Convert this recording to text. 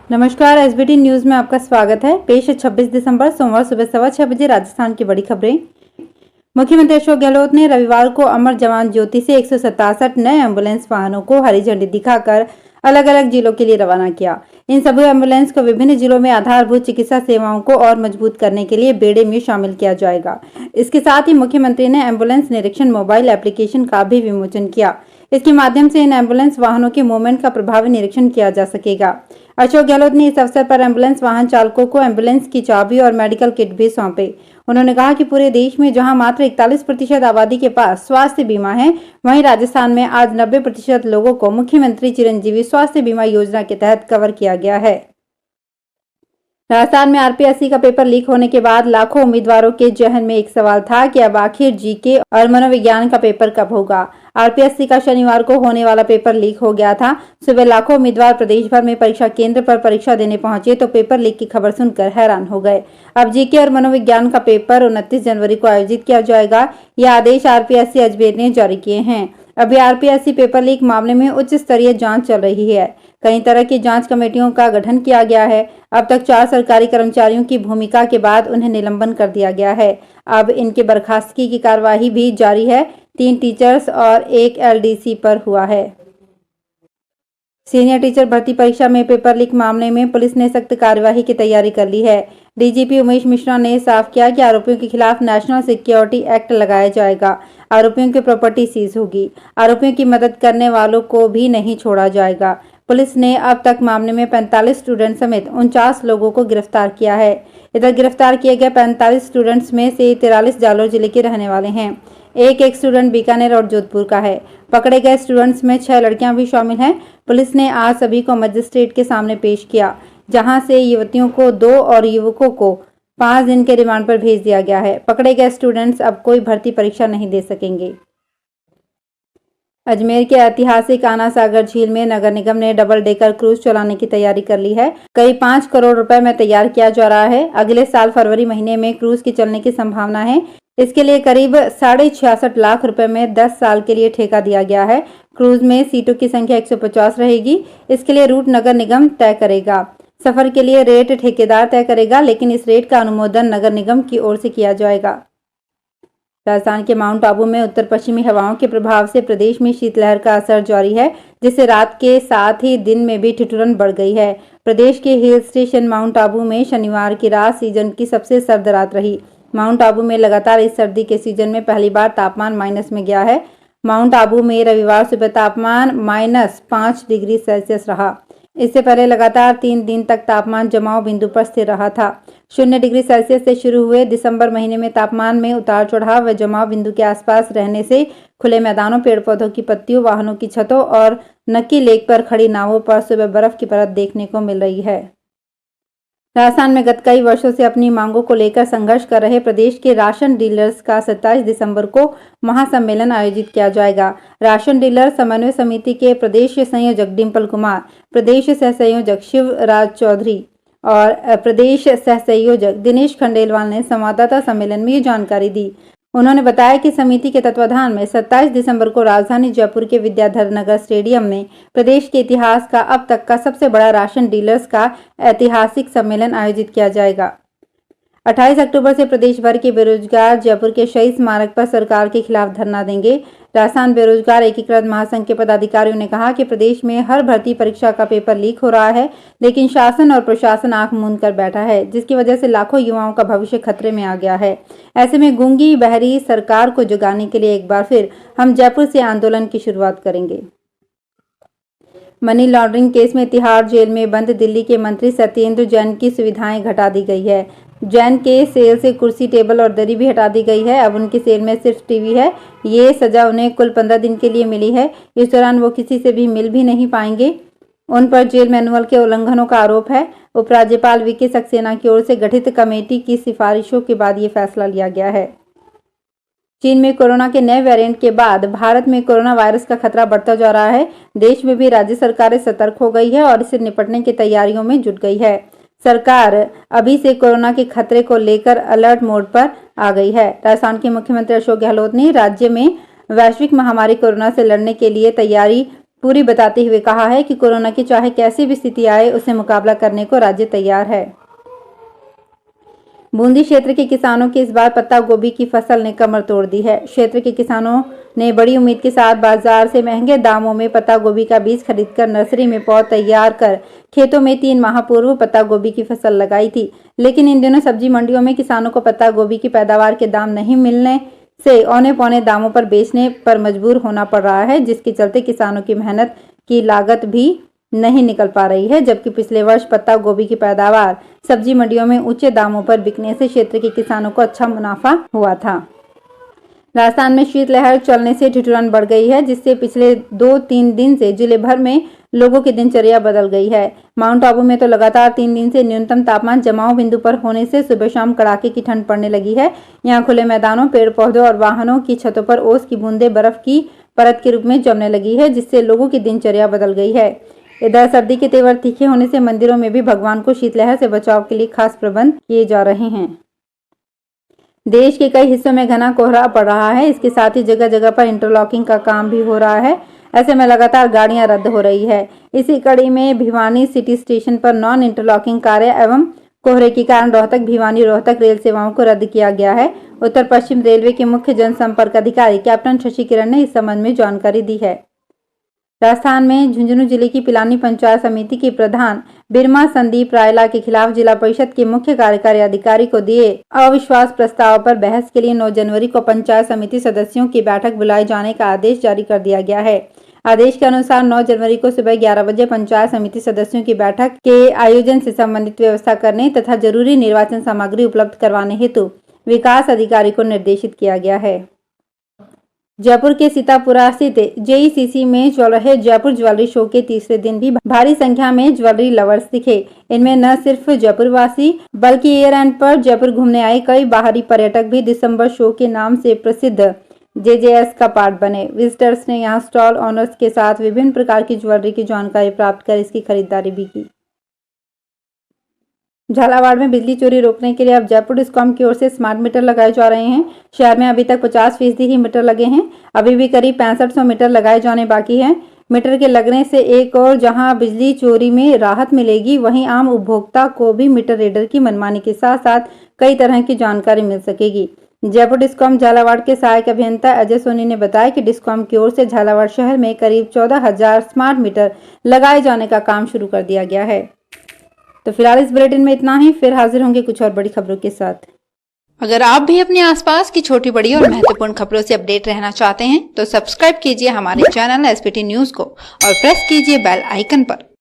नमस्कार, SBT news में आपका स्वागत है। पेश है 26 दिसंबर सोमवार सुबह 6:15 बजे राजस्थान की बड़ी खबरें। मुख्यमंत्री अशोक गहलोत ने रविवार को अमर जवान ज्योति से 167 नए एम्बुलेंस वाहनों को हरी झंडी दिखाकर अलग अलग जिलों के लिए रवाना किया। इन सभी एम्बुलेंस को विभिन्न जिलों में आधारभूत चिकित्सा सेवाओं को और मजबूत करने के लिए बेड़े में शामिल किया जाएगा। इसके साथ ही मुख्यमंत्री ने एम्बुलेंस निरीक्षण मोबाइल एप्लीकेशन का भी विमोचन किया। इसके माध्यम से इन एम्बुलेंस वाहनों के मूवमेंट का प्रभावी निरीक्षण किया जा सकेगा। अशोक गहलोत ने इस अवसर पर एम्बुलेंस वाहन चालकों को एम्बुलेंस की चाबी और मेडिकल किट भी सौंपे। उन्होंने कहा कि पूरे देश में जहां मात्र 41% आबादी के पास स्वास्थ्य बीमा है, वहीं राजस्थान में आज 90% लोगों को मुख्यमंत्री चिरंजीवी स्वास्थ्य बीमा योजना के तहत कवर किया गया है। राजस्थान में आरपीएससी का पेपर लीक होने के बाद लाखों उम्मीदवारों के जहन में एक सवाल था कि अब आखिर जीके और मनोविज्ञान का पेपर कब होगा। आरपीएससी का शनिवार को होने वाला पेपर लीक हो गया था। सुबह लाखों उम्मीदवार प्रदेश भर में परीक्षा केंद्र पर परीक्षा देने पहुंचे तो पेपर लीक की खबर सुनकर हैरान हो गए। अब जीके और मनोविज्ञान का पेपर 29 जनवरी को आयोजित किया जाएगा। यह आदेश आरपीएससी अजमेर ने जारी किए हैं। अभी आरपीएससी पेपर लीक मामले में उच्च स्तरीय जांच चल रही है। कई तरह की जांच कमेटियों का गठन किया गया है। अब तक 4 सरकारी कर्मचारियों की भूमिका के बाद उन्हें निलंबन कर दिया गया है। अब इनके बर्खास्तगी की कार्यवाही भी जारी है। 3 टीचर्स और 1 एलडीसी पर हुआ है। सीनियर टीचर भर्ती परीक्षा में पेपर लीक मामले में पुलिस ने सख्त कार्यवाही की तैयारी कर ली है। डीजीपी उमेश मिश्रा ने साफ किया कि आरोपियों के खिलाफ नेशनल सिक्योरिटी एक्ट लगाया जाएगा। आरोपियों की प्रॉपर्टी सीज होगी। आरोपियों की मदद करने वालों को भी नहीं छोड़ा जाएगा। पुलिस ने अब तक मामले में 45 स्टूडेंट समेत 49 लोगों को गिरफ्तार किया है। इधर गिरफ्तार किए गए 45 स्टूडेंट्स में से 43 जालोर जिले के रहने वाले हैं। एक स्टूडेंट बीकानेर और जोधपुर का है। पकड़े गए स्टूडेंट्स में 6 लड़कियां भी शामिल हैं। पुलिस ने आज सभी को मजिस्ट्रेट के सामने पेश किया, जहां से युवतियों को 2 और युवकों को 5 दिन के रिमांड पर भेज दिया गया है। पकड़े गए स्टूडेंट्स अब कोई भर्ती परीक्षा नहीं दे सकेंगे। अजमेर के ऐतिहासिक आना सागर झील में नगर निगम ने डबल डेकर क्रूज चलाने की तैयारी कर ली है। करीब 5 करोड़ रुपए में तैयार किया जा रहा है। अगले साल फरवरी महीने में क्रूज की चलने की संभावना है। इसके लिए करीब 66.5 लाख रुपए में 10 साल के लिए ठेका दिया गया है। क्रूज में सीटों की संख्या 150 रहेगी। इसके लिए रूट नगर निगम तय करेगा। सफर के लिए रेट ठेकेदार तय करेगा, लेकिन इस रेट का अनुमोदन नगर निगम की ओर से किया जाएगा। राजस्थान के माउंट आबू में उत्तर पश्चिमी हवाओं के प्रभाव से प्रदेश में शीतलहर का असर जारी है, जिससे रात के साथ ही दिन में भी ठिठुरन बढ़ गई है। प्रदेश के हिल स्टेशन माउंट आबू में शनिवार की रात सीजन की सबसे सर्द रात रही। माउंट आबू में लगातार इस सर्दी के सीजन में पहली बार तापमान माइनस में गया है। माउंट आबू में रविवार सुबह तापमान -5 डिग्री सेल्सियस रहा। इससे पहले लगातार 3 दिन तक तापमान जमाव बिंदु पर स्थिर रहा था। 0 डिग्री सेल्सियस से शुरू हुए दिसंबर महीने में तापमान में उतार चढ़ाव व जमाव बिंदु के आसपास रहने से खुले मैदानों, पेड़ पौधों की पत्तियों, वाहनों की छतों और नक्की लेक पर खड़ी नावों पर सुबह बर्फ की परत देखने को मिल रही है। राजस्थान में गत कई वर्षों से अपनी मांगों को लेकर संघर्ष कर रहे प्रदेश के राशन डीलर्स का 27 दिसंबर को महासम्मेलन आयोजित किया जाएगा। राशन डीलर समन्वय समिति के प्रदेश संयोजक डिम्पल कुमार, प्रदेश सह संयोजक शिवराज चौधरी और प्रदेश सह संयोजक दिनेश खंडेलवाल ने संवाददाता सम्मेलन में ये जानकारी दी। उन्होंने बताया कि समिति के तत्वाधान में 27 दिसंबर को राजधानी जयपुर के विद्याधर नगर स्टेडियम में प्रदेश के इतिहास का अब तक का सबसे बड़ा राशन डीलर्स का ऐतिहासिक सम्मेलन आयोजित किया जाएगा। 28 अक्टूबर से प्रदेश भर के बेरोजगार जयपुर के शहीद स्मारक पर सरकार के खिलाफ धरना देंगे। राजस्थान बेरोजगार एकीकृत महासंघ के पदाधिकारियों ने कहा कि प्रदेश में हर भर्ती परीक्षा का पेपर लीक हो रहा है, लेकिन शासन और प्रशासन आंख मूंद कर बैठा है, जिसकी वजह से लाखों युवाओं का भविष्य खतरे में आ गया है। ऐसे में गूंगी बहरी सरकार को जगाने के लिए एक बार फिर हम जयपुर से आंदोलन की शुरुआत करेंगे। मनी लॉन्ड्रिंग केस में तिहाड़ जेल में बंद दिल्ली के मंत्री सत्येंद्र जैन की सुविधाएं घटा दी गई है। जैन के सेल से कुर्सी, टेबल और दरी भी हटा दी गई है। अब उनकी सेल में सिर्फ टीवी है। ये सजा उन्हें कुल 15 दिन के लिए मिली है। इस दौरान वो किसी से भी मिल भी नहीं पाएंगे। उन पर जेल मैनुअल के उल्लंघनों का आरोप है। उपराज्यपाल वीके सक्सेना की ओर से गठित कमेटी की सिफारिशों के बाद ये फैसला लिया गया है। चीन में कोरोना के नए वेरिएंट के बाद भारत में कोरोना वायरस का खतरा बढ़ता जा रहा है। देश में भी राज्य सरकारें सतर्क हो गई है और इससे निपटने की तैयारियों में जुट गई है। सरकार अभी से कोरोना के खतरे को लेकर अलर्ट मोड पर आ गई है। राजस्थान के मुख्यमंत्री अशोक गहलोत ने राज्य में वैश्विक महामारी कोरोना से लड़ने के लिए तैयारी पूरी बताते हुए कहा है कि कोरोना की चाहे कैसी भी स्थिति आए, उसे मुकाबला करने को राज्य तैयार है। बूंदी क्षेत्र के किसानों की इस बार पत्ता गोभी की फसल ने कमर तोड़ दी है। क्षेत्र के किसानों ने बड़ी उम्मीद के साथ बाजार से महंगे दामों में पत्ता गोभी का बीज खरीदकर नर्सरी में पौध तैयार कर खेतों में 3 माह पूर्व पत्ता गोभी की फसल लगाई थी। लेकिन इन दिनों सब्जी मंडियों में किसानों को पत्ता गोभी की पैदावार के दाम नहीं मिलने से औने पौने दामों पर बेचने पर मजबूर होना पड़ रहा है, जिसके चलते किसानों की मेहनत की लागत भी नहीं निकल पा रही है। जबकि पिछले वर्ष पत्ता गोभी की पैदावार सब्जी मंडियों में ऊंचे दामों पर बिकने से क्षेत्र के किसानों को अच्छा मुनाफा हुआ था। राजस्थान में शीतलहर चलने से ठिठुरन बढ़ गई है, जिससे पिछले 2-3 दिन से जिले भर में लोगों की दिनचर्या बदल गई है। माउंट आबू में तो लगातार 3 दिन से न्यूनतम तापमान जमाव बिंदु पर होने से सुबह शाम कड़ाके की ठंड पड़ने लगी है। यहाँ खुले मैदानों, पेड़ पौधों और वाहनों की छतों पर ओस की बूंदें बर्फ की परत के रूप में जमने लगी है, जिससे लोगों की दिनचर्या बदल गई है। इधर सर्दी के तेवर तीखे होने से मंदिरों में भी भगवान को शीतलहर से बचाव के लिए खास प्रबंध किए जा रहे हैं। देश के कई हिस्सों में घना कोहरा पड़ रहा है। इसके साथ ही जगह जगह पर इंटरलॉकिंग का काम भी हो रहा है। ऐसे में लगातार गाड़ियां रद्द हो रही है। इसी कड़ी में भिवानी सिटी स्टेशन पर नॉन इंटरलॉकिंग कार्य एवं कोहरे के कारण रोहतक भिवानी रोहतक रेल सेवाओं को रद्द किया गया है। उत्तर पश्चिम रेलवे के मुख्य जनसंपर्क अधिकारी कैप्टन शशि किरण ने इस संबंध में जानकारी दी है। राजस्थान में झुंझुनू जिले की पिलानी पंचायत समिति के प्रधान बिरमा संदीप रायला के खिलाफ जिला परिषद के मुख्य कार्यकारी अधिकारी को दिए अविश्वास प्रस्ताव पर बहस के लिए 9 जनवरी को पंचायत समिति सदस्यों की बैठक बुलाए जाने का आदेश जारी कर दिया गया है। आदेश के अनुसार 9 जनवरी को सुबह 11 बजे पंचायत समिति सदस्यों की बैठक के आयोजन से संबंधित व्यवस्था करने तथा जरूरी निर्वाचन सामग्री उपलब्ध करवाने हेतु विकास अधिकारी को निर्देशित किया गया है। जयपुर के सीतापुरा स्थित जेईसीसी में चल रहे जयपुर ज्वेलरी शो के तीसरे दिन भी भारी संख्या में ज्वेलरी लवर्स दिखे। इनमें न सिर्फ जयपुर वासी बल्कि एयर एंड पर जयपुर घूमने आए कई बाहरी पर्यटक भी दिसंबर शो के नाम से प्रसिद्ध जेजेएस का पार्ट बने। विजिटर्स ने यहां स्टॉल ओनर्स के साथ विभिन्न प्रकार की ज्वेलरी की जानकारी प्राप्त कर इसकी खरीदारी भी की। झालावाड़ में बिजली चोरी रोकने के लिए अब जयपुर डिस्कॉम की ओर से स्मार्ट मीटर लगाए जा रहे हैं। शहर में अभी तक 50% ही मीटर लगे हैं। अभी भी करीब 6500 मीटर लगाए जाने बाकी हैं। मीटर के लगने से एक और जहां बिजली चोरी में राहत मिलेगी, वहीं आम उपभोक्ता को भी मीटर रीडर की मनमानी के साथ साथ कई तरह की जानकारी मिल सकेगी। जयपुर डिस्कॉम झालावाड़ के सहायक अभियंता अजय सोनी ने बताया कि डिस्कॉम की ओर से झालावाड़ शहर में करीब 14,000 स्मार्ट मीटर लगाए जाने का काम शुरू कर दिया गया है। तो फिलहाल इस बुलेटिन में इतना ही। फिर हाजिर होंगे कुछ और बड़ी खबरों के साथ। अगर आप भी अपने आसपास की छोटी बड़ी और महत्वपूर्ण खबरों से अपडेट रहना चाहते हैं तो सब्सक्राइब कीजिए हमारे चैनल एसपीटी न्यूज को और प्रेस कीजिए बेल आइकन पर।